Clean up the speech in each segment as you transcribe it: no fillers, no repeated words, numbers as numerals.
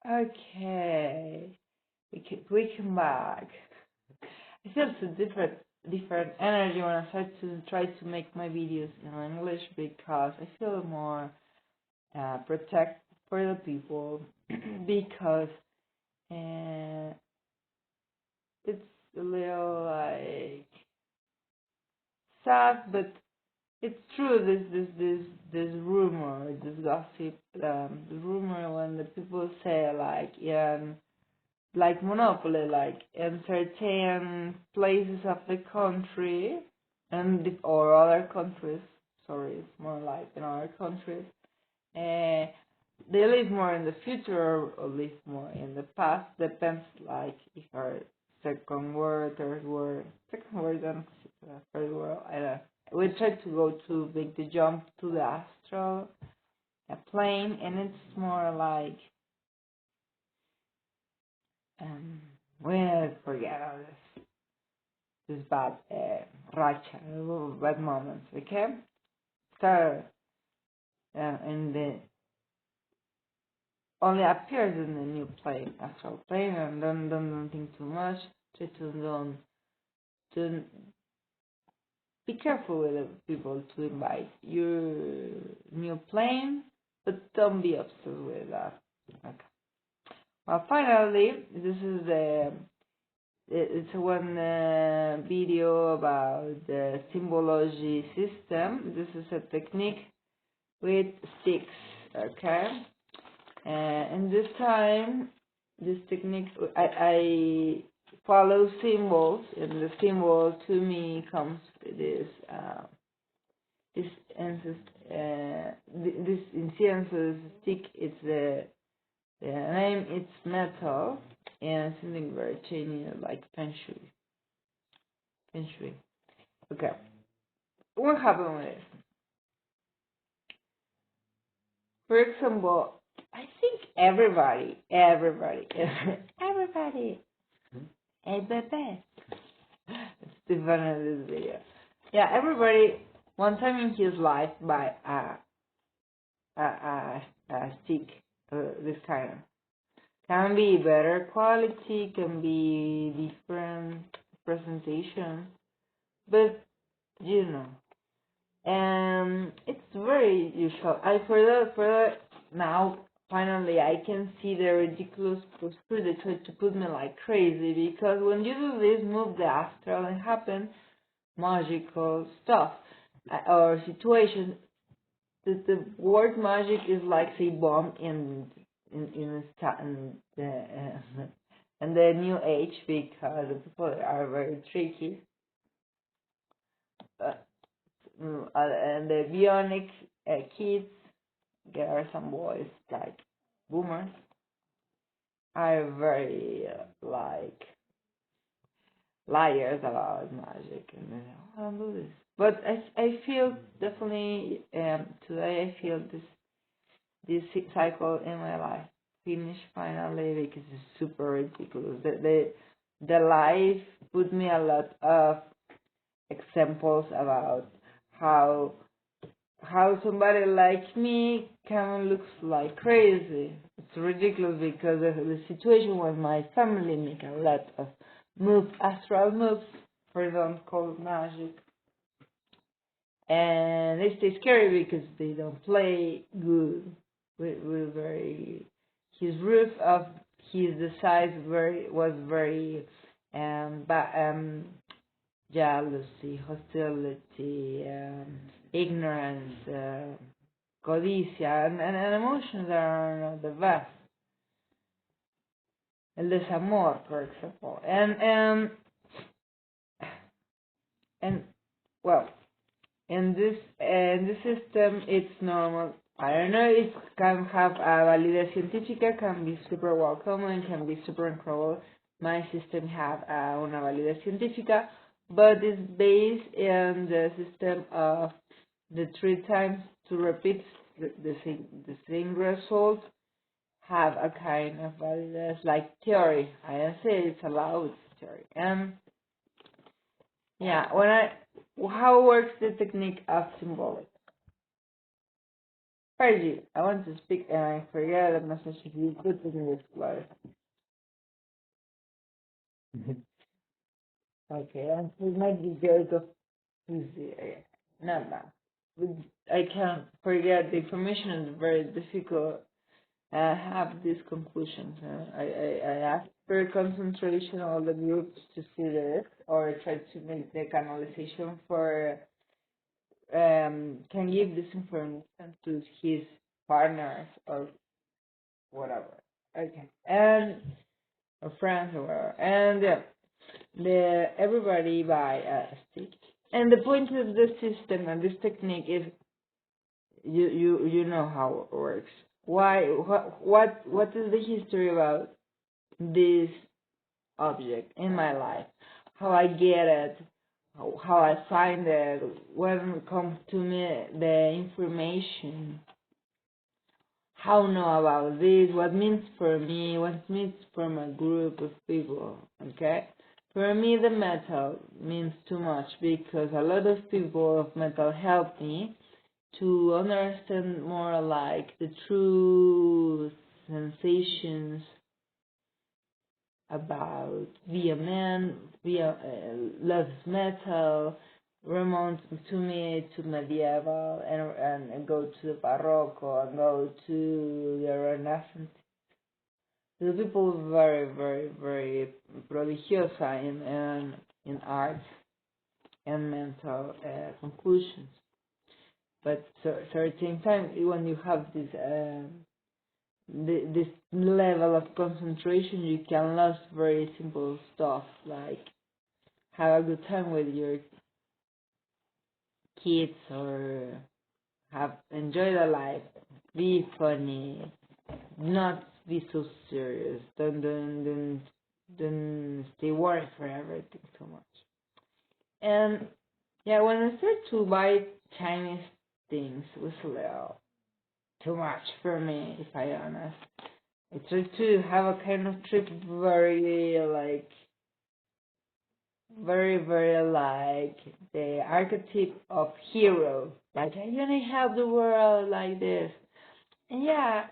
Okay, we come back. I feel it's a different energy when I start to try to make my videos in English because I feel more protect for the people because uh, it's a little like sad, but it's true. This rumor, this gossip, the rumor when the people say like monopoly, like in certain places of the country or other countries. Sorry, it's more like in other countries. Uh, they live more in the future or live more in the past. Depends, like if our second world, third world, second world, and third world. I don't know. We try to go to make the jump to the astral plane, and it's more like um, we never forget all this bad racha, bad moments. Okay, so and the only appears in the new plane, astral plane, and don't think too much. Try to don't to be careful with the people to invite your new plane, but don't be obsessed with that. Okay. Well, finally, this is it's one video about the Simbology system. This is a technique with sticks. Okay. And this time, this technique, I follow symbols, and the symbol to me comes with this this incense stick. It's the name. It's metal and something very Chinese like feng shui. Feng shui. Okay. What happened with this? For example, I think everybody, everybody. Hey, baby. It's the fun of this video. Yeah, everybody one time in his life buy a stick, this kind of. Can be better quality, can be different presentation, but you know, it's very usual. I for the now finally I can see the ridiculous posture they try to put me like crazy because when you do this move the astral and happen magical stuff or situation. The word magic is like say bomb in the in the new age because the people are very tricky. Uh, and the bionic kids, there are some boys like boomers, are very like liars about magic and I don't do this. But I feel definitely today I feel this cycle in my life finish finally because it's super ridiculous. The life put me a lot of examples about how somebody like me can look like crazy. It's ridiculous because the situation with my family make a lot of moves, astral moves, for them called magic. And they stay scary because they don't play good. We're very. His roof of his the size was very jealousy, hostility, ignorance, codicia, and emotions are not the best. El desamor, for example, and well, in this system, it's normal. I don't know, it can have a validez científica, can be super welcome and can be super incredible. My system have una validez científica, but it's based in the system of the 3 times to repeat the same result have a kind of validez like theory. I don't say it's allowed, it's theory. And yeah, how works the technique of symbolic? Fergie, I want to speak and I forget the message you put in this live. Okay, and we might be joke of easy. Not now. I can't forget the information is very difficult. I have these conclusions. I asked for concentration all the groups to see this, or try to make the canalization for can give this information to his partners or whatever. Okay, and or friends or whatever, and yeah, the everybody buy a stick. And the point of this system and this technique is you know how it works. Why? What is the history about this object in my life? How I get it? How I find it? When it comes to me, the information. How know about this? What means for me? What means for my group of people? Okay. For me, the metal means too much because a lot of people of metal help me to understand more like the true sensations about via man, via loves metal, remonts to me to medieval and go to the Barroco and go to the Renaissance. The people very, very, very prodigiosa in art and mental conclusions. But certain time when you have this level of concentration, you can lose very simple stuff like have a good time with your kids or have enjoy the life, be funny, not be so serious, don't stay worried for everything so much. And yeah, when I start to buy Chinese things, it was a little too much for me, if I honest. I try to have a kind of trip very like very like the archetype of hero. Like I'm gonna help the world like this. And yeah,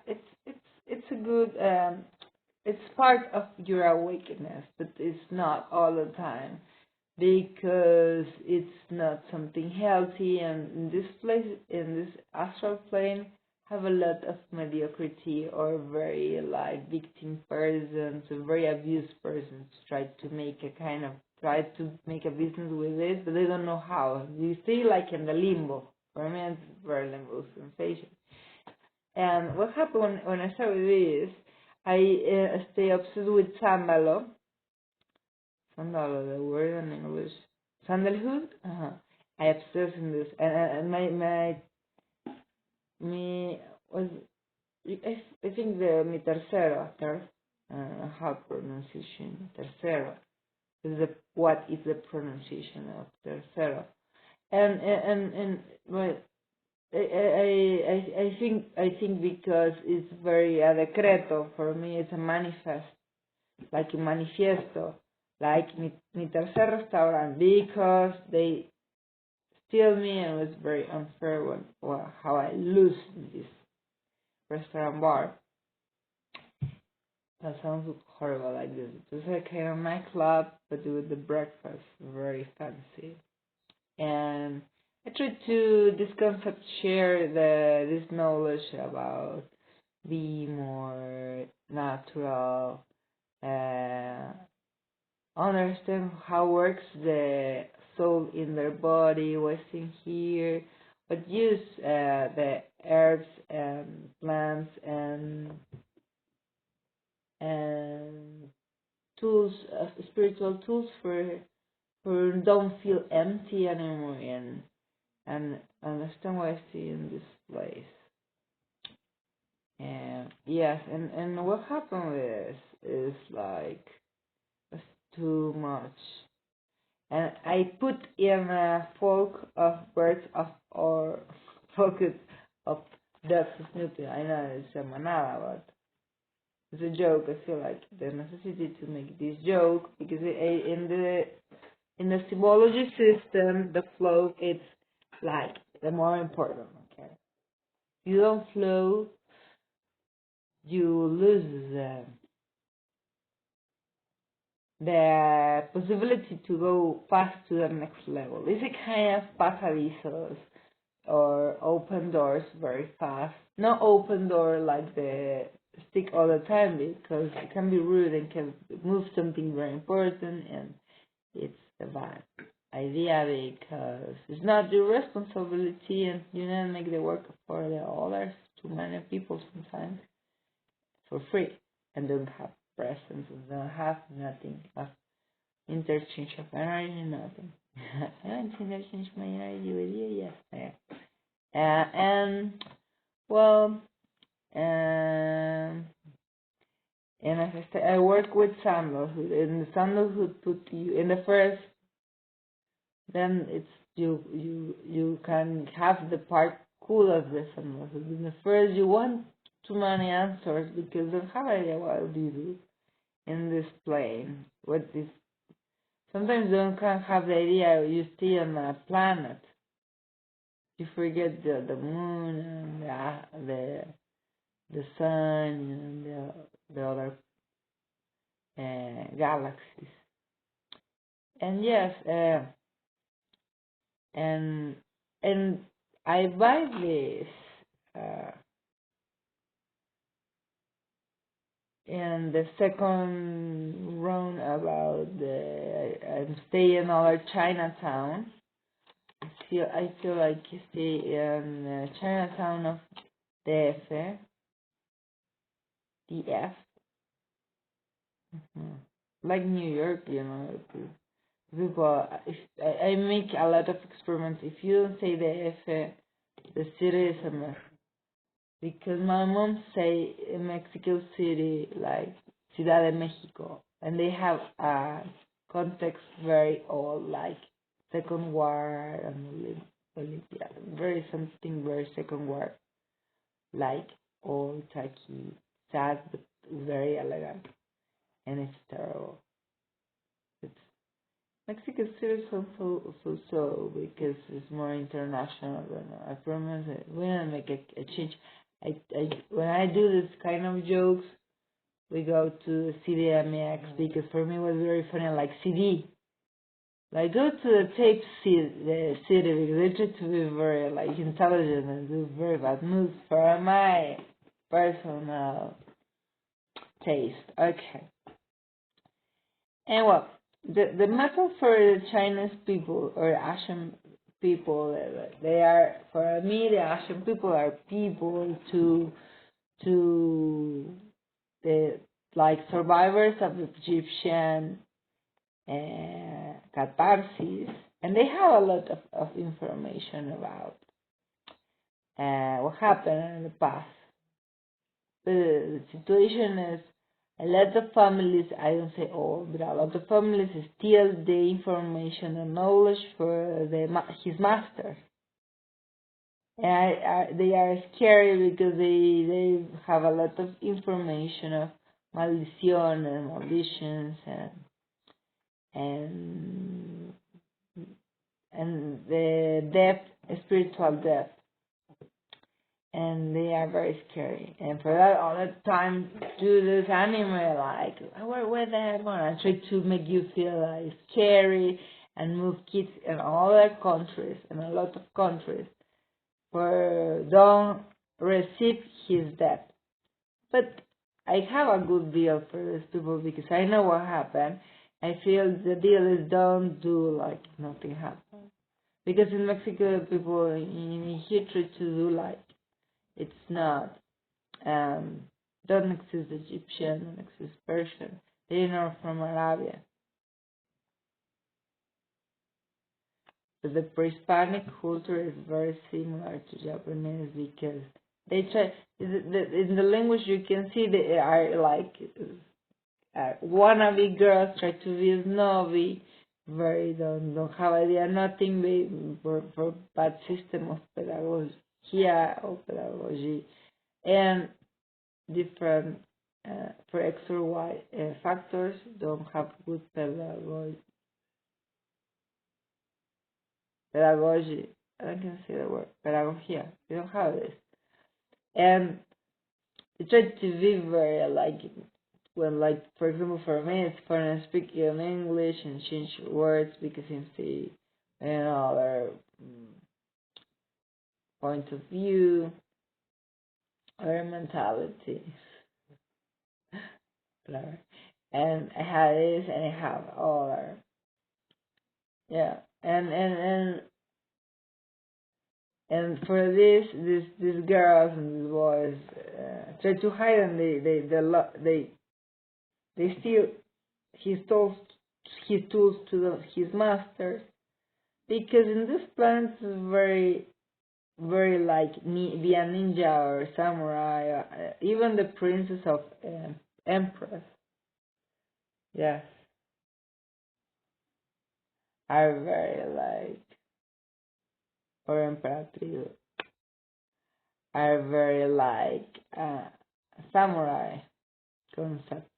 it's a good it's part of your awakeness, but it's not all the time because it's not something healthy. And in this place, in this astral plane, have a lot of mediocrity or very like victim persons, or very abused persons try to make a business with it, but they don't know how. You stay like in the limbo. For me, it's very limbo sensation. And what happened when I started with this, I stay obsessed with sandalo, the word in English, sandalwood. I obsessed in this, and me was I think mi tercero after how pronunciation tercero is the what is the pronunciation of tercero and well I think because it's very a decreto for me it's a manifest like a manifiesto like mi tercer restaurant because they steal me and it was very unfair how I lose this restaurant bar. That sounds horrible like this. It was a kind of nightclub but with the breakfast very fancy. And I try to this concept share this knowledge about be more natural, understand how works the soul in their body, what's in here, but use the herbs and plants and tools, spiritual tools for don't feel empty anymore and understand what I see in this place. And yes, and what happened with this is like it's too much. And I put in a folk of birds of or focus of ducks Snoopy. I know it's a manada, but it's a joke. I feel like the necessity to make this joke because in the symbology system, the flow it's like the more important. Okay, you don't flow, you lose the possibility to go past to the next level. It's a kind of pasadizos or open doors very fast. Not open door like the stick all the time because it can be rude and can move something very important, and it's a bad idea because it's not your responsibility and you don't make the work for the others, too many people sometimes, for free and don't have presence and don't have nothing of interchange of energy, nothing. I don't interchange my energy with you, yes, I am. And well, um, and as I said, I work with sandalwood, and the sandalwood put you in the first. Then it's you can have the part cool of the sandalwood. In the first, you want too many answers because you don't have idea what do you do in this plane. What this sometimes you don't have the idea you see on a planet. You forget the moon and the sun and the other galaxies. And yes, and and I buy this in the second round about I'm staying in our Chinatown. I feel like I stay in Chinatown of DF, DF, like New York, People, if I make a lot of experiments. If you don't say the F, the city is a mess. Because my mom say Mexico City like Ciudad de Mexico, and they have a context very old, like Second War and Olympia, very something very Second War, like old, tacky, sad, but very elegant, and it's terrible. It's Mexico City is so because it's more international. I promise it. We don't make a change. When I do this kind of jokes, we go to CDMX because for me it was very funny, like CD. Like go to the tape the city because they try to be very like intelligent and do very bad moves for my personal taste. Okay. And well, the matter for the Chinese people or Asian people, they are for me the Asian people are people to the like survivors of Egyptian catharsis, and they have a lot of information about what happened in the past. The situation is a lot of families, I don't say all, but a lot of families steal the information and knowledge for his masters. And they are scary because they have a lot of information of maldición and malditions and and the depth, spiritual depth, and they are very scary. And for that, all the time, do this anime like, where the heck on? I try to make you feel like scary and move kids in all other countries, in a lot of countries, for don't receive his death. But I have a good deal for these people because I know what happened. I feel the deal is don't do like nothing happened. Because in Mexico, people in history to do like it's not. Don't exist Egyptian, don't exist Persian. They are from Arabia. But the pre-Hispanic culture is very similar to Japanese because they try in the language you can see they are like wannabe girls try to be snobby, very don't have idea nothing for bad system of pedagogy or pedagogy and different for X or Y factors don't have good pedagogy. I don't can say the word pedagogia. They don't have this. And I try to be very like when, like, for example, for me it's fun speaking in English and change words because in the another point of view or mentality, whatever. And I have this and I have other, yeah. And for these girls and these boys try to hide, and they steal his tools to his masters, because in this planet is very very like be a ninja or samurai, even the princess of empress, yes, are very like, or emperatriz are very like samurai concept.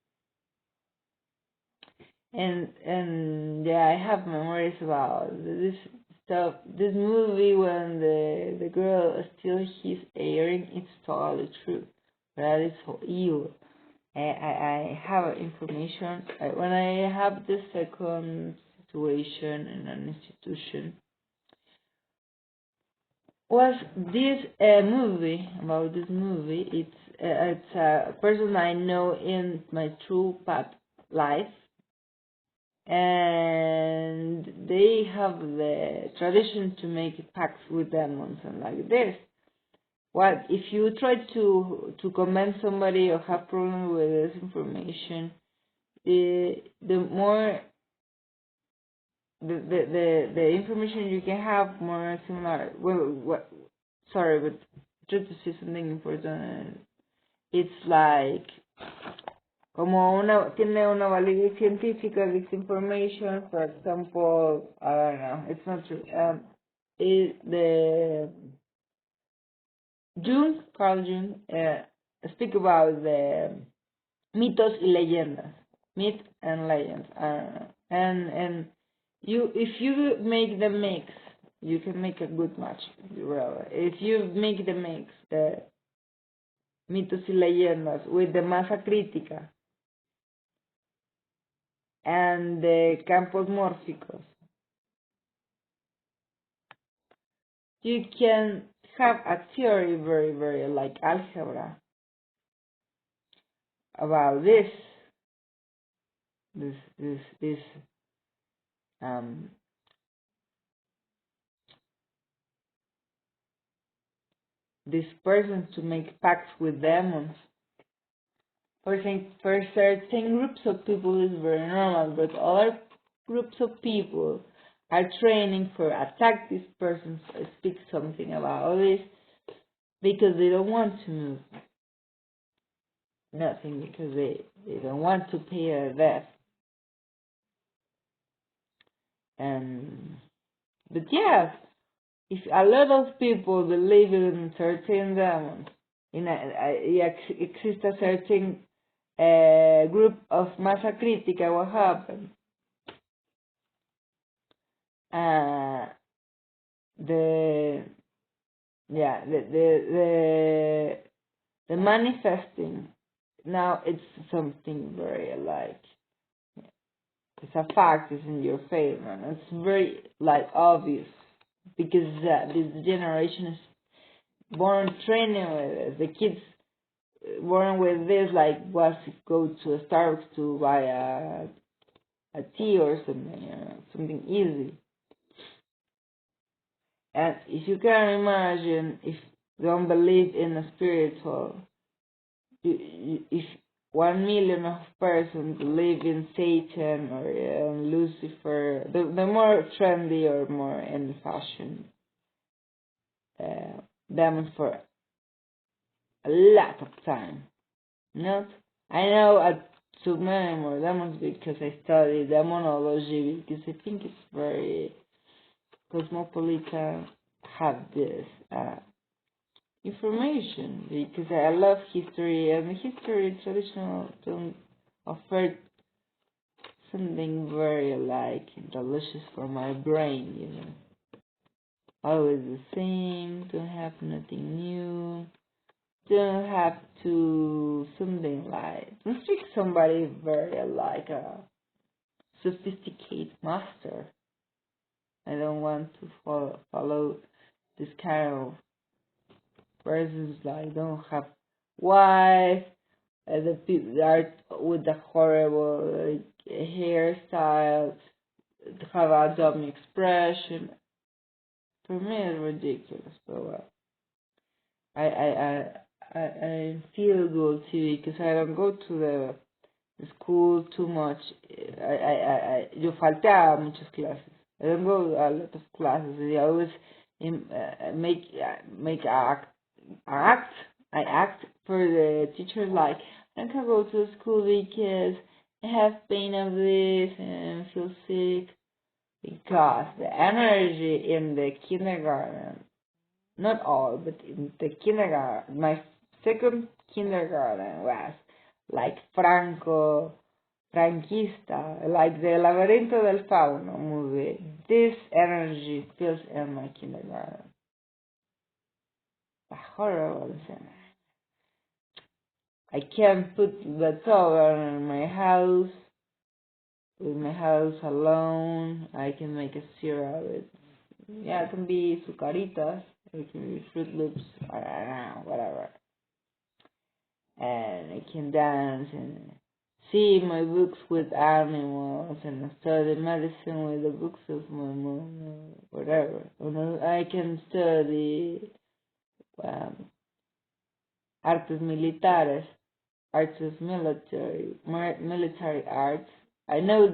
And yeah, I have memories about this stuff. This movie, when the girl steals his earring, it's totally true. That is so evil. I have information. When I have the second situation in an institution, was this movie, about this movie. It's a person I know in my true path life, and they have the tradition to make pacts with demons and like this. What if you try to commend somebody or have problem with this information? The more the information you can have, more similar. Well, what? Sorry, but just to say something important. It's like como tiene una validez científica this information. For example, I don't know, it's not true. The Carl Jung, speak about the mitos y leyendas, myth and legends. And if you make the mix, you can make a good match. Well, if you make the mix, the mitos y leyendas with the masa crítica and the campos mórficos, you can have a theory very, very like algebra about this um this person to make pacts with demons. For certain groups of people is very normal, but other groups of people are training for attack this person, speak something about this, because they don't want to move. Nothing, because they don't want to pay a debt. And but yeah, if a lot of people believe in certain demons, exists a certain group of masa crítica, what happened? The yeah the manifesting now, it's something very like, it's a fact, it's in your favor, and it's very like obvious, because this generation is born training with it. The kids born with this, like, was to go to a Starbucks to buy a tea or something, something easy. And if you can imagine, if you don't believe in a spiritual, if 1 million of persons believe in Satan or Lucifer, the more trendy or more in fashion demons for a lot of time. Not, I know too many more demons because I study demonology, because I think it's very cosmopolitan have this information, because I love history, and the history traditional don't offer something very like delicious for my brain, always the same, don't have nothing new, don't have to something like don't speak somebody very like a sophisticated master. I don't want to follow this kind of persons like don't have wife, the people that are with the horrible hairstyle, have a dumb expression. For me, it's ridiculous, but well, I feel guilty because I don't go to the school too much. Yo falté a muchas clases. I don't go a lot of classes. I always make act. I act for the teachers like I can't go to school because I have pain of this and feel sick because the energy in the kindergarten, not all, but in the kindergarten, my second kindergarten was like franquista, like the Laberinto del Fauno movie. This energy feels in my kindergarten. A horrible scene. I can't put the tower in my house. With my house alone, I can make a syrup. It can be sucaritas, it can be Fruit Loops, I don't know, whatever. And I can dance and see my books with animals and study medicine with the books of my mom, or whatever. Or I can study artes militares, arts of military arts. I know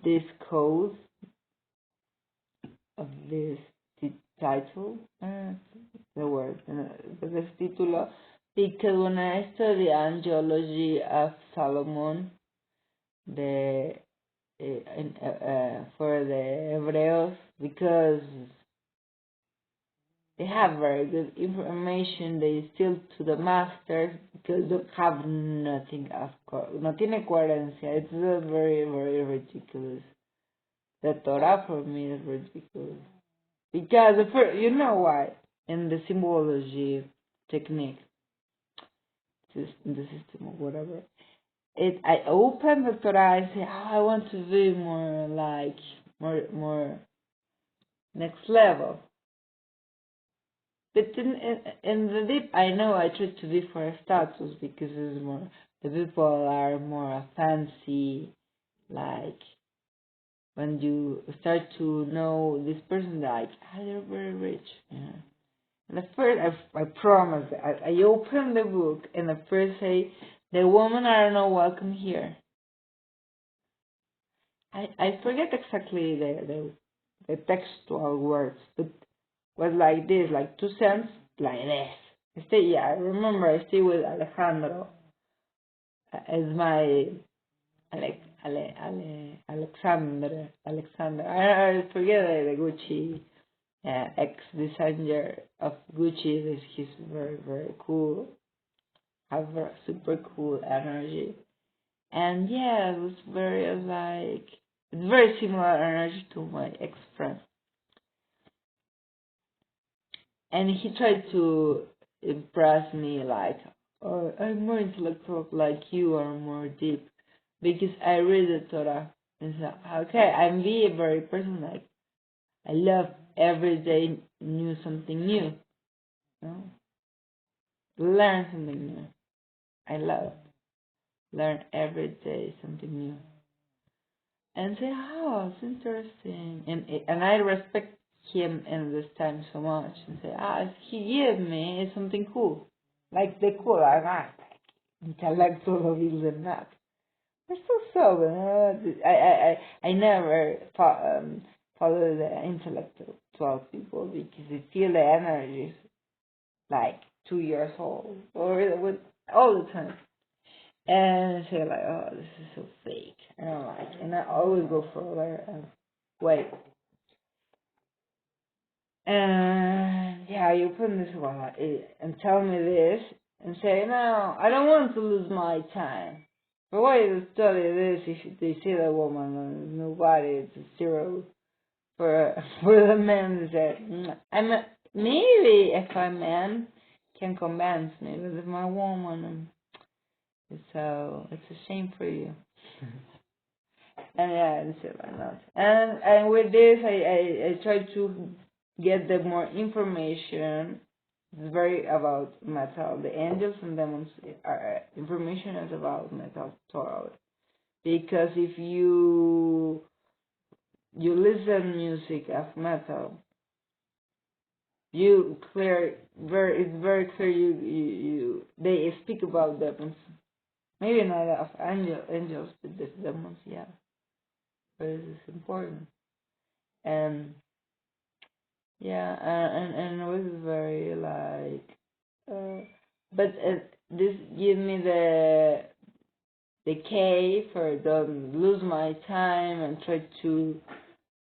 this code of this title, the word, this título, because when I study angelology of Solomon, for the Hebreos, because they have very good information, they still to the masters because they have nothing, of course, no tiene coherencia. It's very, very ridiculous. The Torah for me is ridiculous. Because you know why? In the Simbology technique, in the system or whatever, I open the Torah and say, I want to be more like, more next level. But in the deep, I know I try to be for a status because it's more, the people are more fancy, like, when you start to know this person, like, they're very rich, yeah. And at first, I promise, I open the book and at first say, the women are not welcome here. I forget exactly the textual words, but was like this, like 2 cents, like this. I remember I stay with Alejandro as my Alexander. I forget the Gucci ex-designer of Gucci. He's very, very cool. Have a super cool energy. And yeah, it was very like, it's very similar energy to my ex-friend. And he tried to impress me like, oh, I'm more intellectual like you are more deep. Because I read the Torah. And so, okay, I'm be a very person like, I love every day something new. You know? Learn something new. I love learn every day something new. And say, oh, it's interesting. And I respect him in this time so much. And say, if he gave me something cool. Like the cool, I'm not intellectual is not. We're so I never follow the intellectual people because I feel the energy like 2 years old or with all the time. And I say like, oh, this is so fake. I don't like it. And I always go further and wait. And yeah, you put this one and tell me this and say, no, I don't want to lose my time. But why you study this if they see the woman and nobody, it's a zero for the men that maybe if a man can't convince me with my woman, and so it's a shame for you. And yeah, it's why not. And with this, I try to get the more information. It's very about metal. The angels and demons are information is about metal totally. Because if you listen music of metal, it's very clear you they speak about demons. Maybe not of angels, but the demons, yeah. But it's important. And yeah, and it was very like, but this give me the key for don't lose my time and try to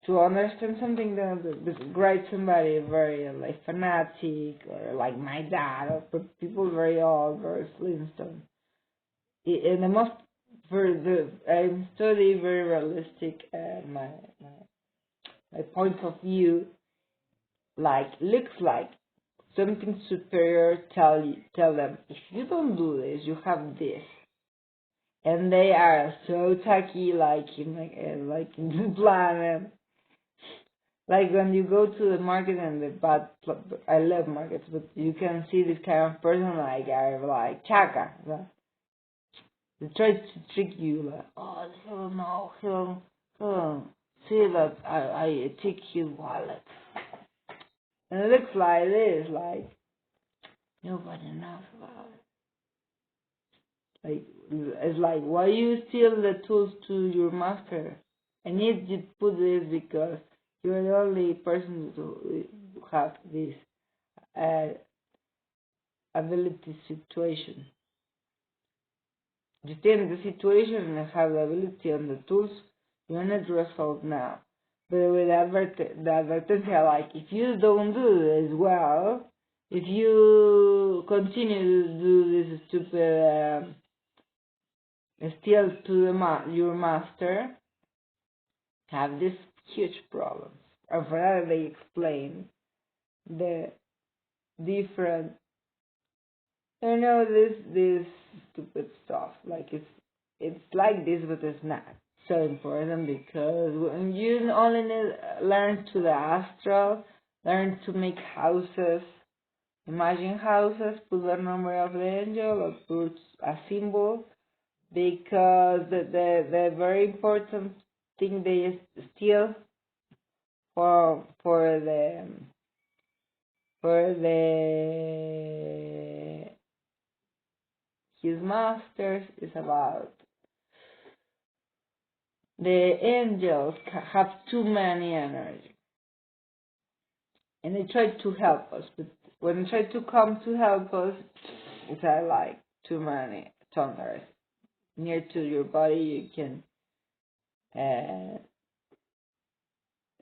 understand something that write somebody very like fanatic or like my dad or people very old, very Flintstone. And the most I'm study very realistic my point of view like looks like something superior tell them if you don't do this you have this, and they are so tacky like in the planet. Like when you go to the market and I love markets, but you can see this kind of person like are like chaka. They try to trick you like, oh he'll see that I take his wallet. And it looks like this, like nobody knows about it. Like it's like why you steal the tools to your master? I need you to put this because you're the only person to have this uh, ability situation. You stay in the situation and have the ability and the tools, you're not resolved now. But with the advertency, like, if you don't do this well, if you continue to do this stupid steal to your master, have this huge problems. And for that, they explain the different this stupid stuff. Like it's like this, but it's not so important because when you only learn to the astral, learn to make houses, imagine houses, put the number of the angel or put a symbol, because the very important thing they steal for the his masters is about the angels have too many energy and they try to help us, but when they try to come to help us, it's like too many thunders near to your body. You can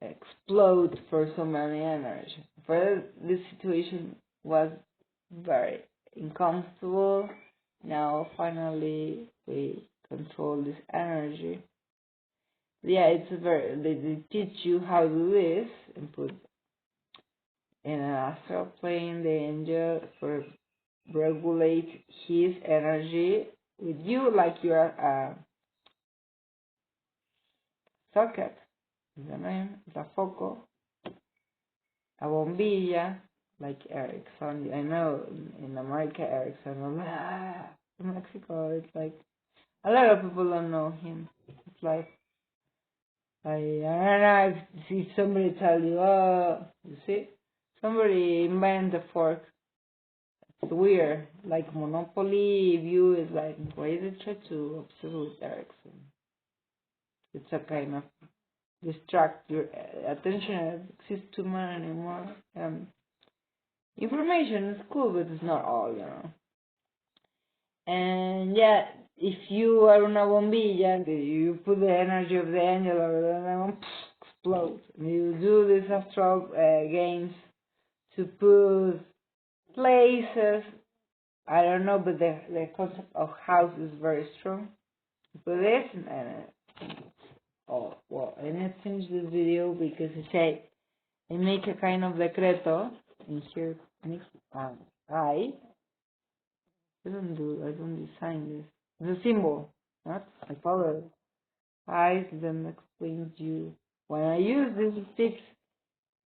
explode for so many energy. For this situation was very uncomfortable. Now finally we control this energy. Yeah, it's they teach you how to do this and put in an astral plane the angel for regulate his energy with you like you are a socket. Is the name? It's a foco, a bombilla, like Erickson. I know in America Erickson. In Mexico, it's like a lot of people don't know him. It's like I don't know if somebody tell you, oh, you see, somebody invent the fork. It's weird. Like Monopoly view is like, why they try to obsess with Ericsson? It's a kind of distract your attention. It exists too much anymore. Information is cool, but it's not all, And yeah, if you are una bombilla, you put the energy of the angel over the one, explodes. And you do these astral games to put places. I don't know, but the concept of house is very strong. You put this and oh well, I need to finish this video because I make a kind of decreto in here. I I don't design this. It's a symbol, not I follow it. I then explain to you. When I use this sticks,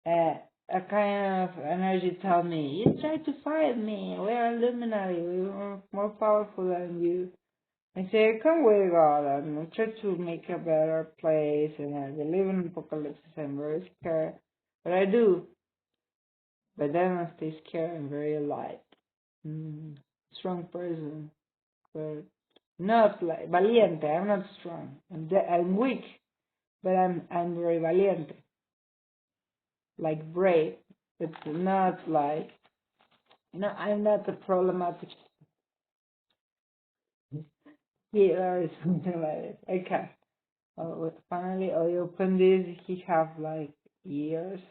a kind of energy tell me, you try to fight me, we are luminary, we are more powerful than you. I say, come with God, and I try to make a better place, and I believe in apocalypse, I'm very scared. But I do. But then I stay scared, I'm very alive. Strong person, but not like valiente, I'm not strong. I'm weak, but I'm very valiente. Like brave, but not like, I'm not a problematic killer or something like this. Okay. Finally, I open this. He have like years.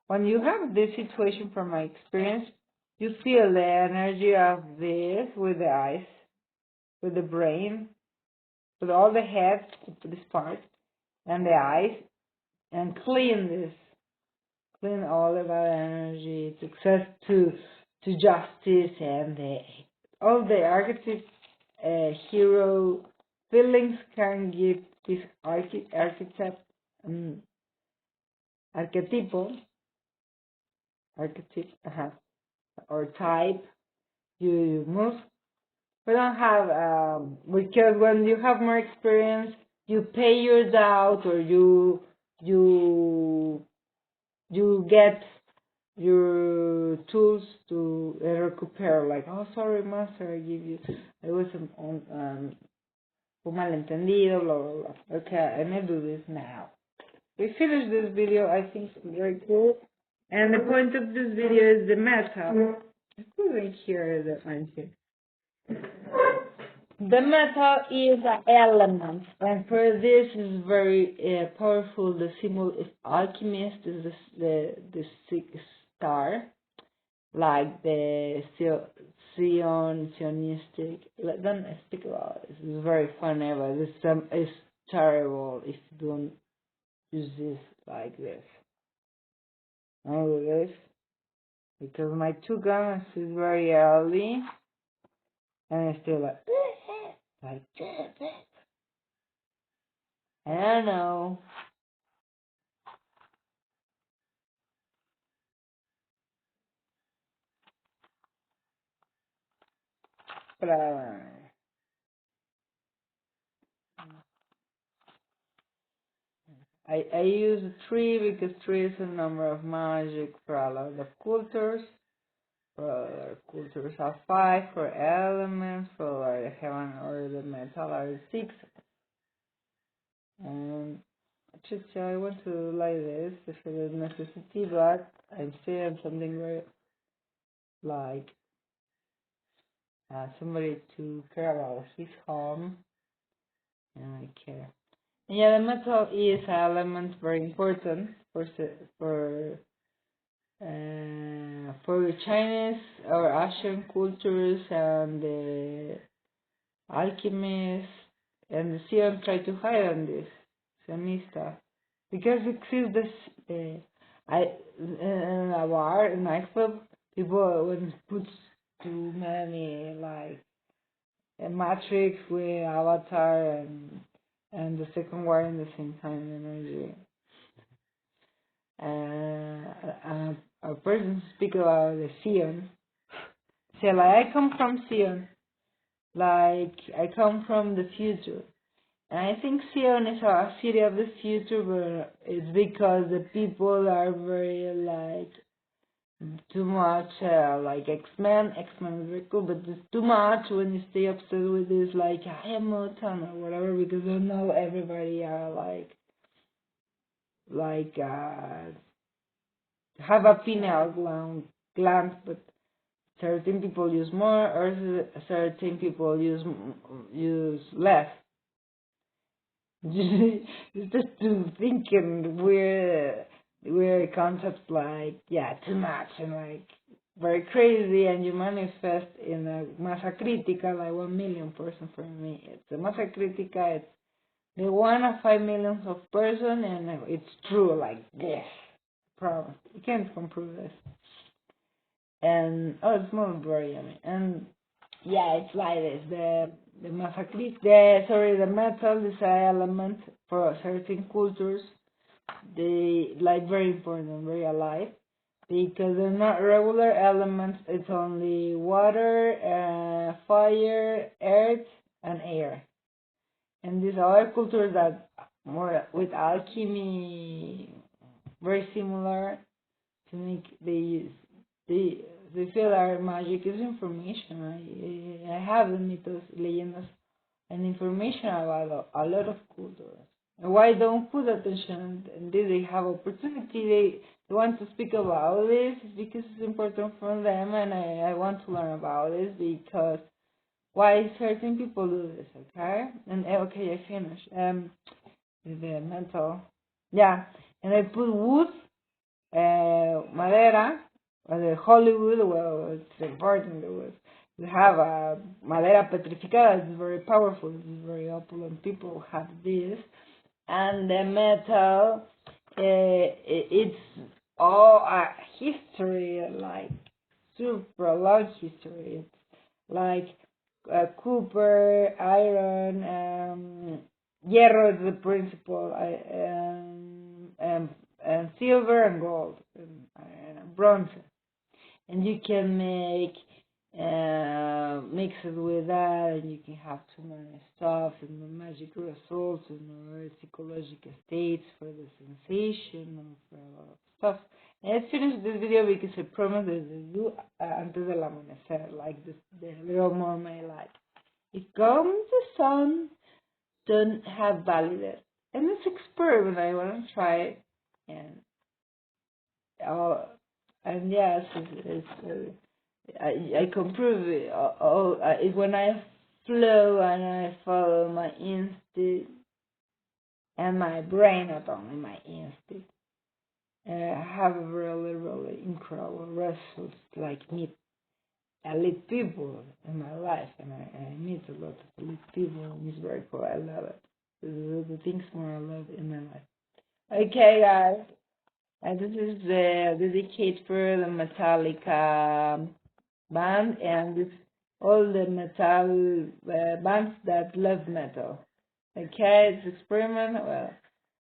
When you have this situation, from my experience, you feel the energy of this with the eyes, with the brain, with all the head, this part, and the eyes, and clean all of our energy, success to justice, and all the archetype hero feelings can give this archetype, um, archetypo, archetype, or type you move. We don't have, because when you have more experience, you pay your doubt, or you you get your tools to recuperate. Like, oh, sorry, master, I was un malentendido, blah, blah, blah. Okay, I'm gonna do this now. We finished this video, I think it's very cool. And the point of this video is the metal. I couldn't hear that I'm here. The metal is an element, and for this is very powerful. The symbol of alchemist is the sixth star, like the Zionistic. Don't speak about it. It's very funny, but it's terrible if you don't use this like this. I do this because my two guns is very early, and it's still like I don't know. But I use 3 because 3 is a number of magic for a lot of cultures. For other cultures are 5 for elements. For other heaven or the metal are 6. And just I want to like this for the necessity, but I'm still on something very like somebody to care about his home, and I care. And yeah, the metal is an element very important for Chinese or Asian cultures, and the alchemists and the Sion try to hide on this Sionista because it exists this in a bar, in nightclub, people when put too many like a matrix with avatar and the second one in the same time energy. A person speak about the Sion. Say like I come from Sion, like I come from the future. And I think Sion is a city of the future, but it's because the people are very like too much like X-Men. X-Men is very cool, but it's too much when you stay obsessed with this like I am mutant or whatever, because I know everybody are like have a pineal gland, but certain people use more, or certain people use less. Just to thinking weird concepts like too much and like very crazy, and you manifest in a masa crítica like 1 million person. For me, it's a masa crítica. It's the one of 5 millions of person, and it's true like this. Promise, you can't comprove this. And oh, it smells very yummy. And yeah, it's like this. The the metal is an element for certain cultures. They like very important, very alive because they're not regular elements. It's only water, fire, earth, and air. And these other cultures that more with alchemy, very similar to make they use they feel our magic is information. I have the mythos, leyendas, and information about a lot of cultures. Why don't put attention and did they have opportunity? They want to speak about this because it's important for them, and I want to learn about this because why certain people do this, okay? And okay, I finished. The mental, yeah, and I put wood, madera, or the Hollywood. Well, it's important. The wood. We have a madera petrificada. It's very powerful. It's very opulent. People have this, and the metal. It's all a history, like super long history. It's like copper, iron, hierro is the principal, and silver and gold and bronze. And you can make mix it with that, and you can have too many stuff and the magic results and the psychological states for the sensation and for a lot of stuff. And let's finish this video because I promised that I do antes del amanecer, like this, the little more my life. If comes the sun, don't have validate. And this experiment I want to try it, and uh, and yes, I can prove it. When I flow and I follow my instinct and my brain, not only my instinct, I have really, really incredible results. Like meet elite people in my life, and I meet a lot of elite people, and it's very cool. I love it. This is the things more I love in my life. Okay, guys. And this is the dedicate for the Metallica band and this, all the metal bands that love metal. Okay, it's experiment. Well,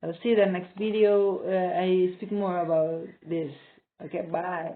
I'll see you in the next video. I speak more about this. Okay, bye.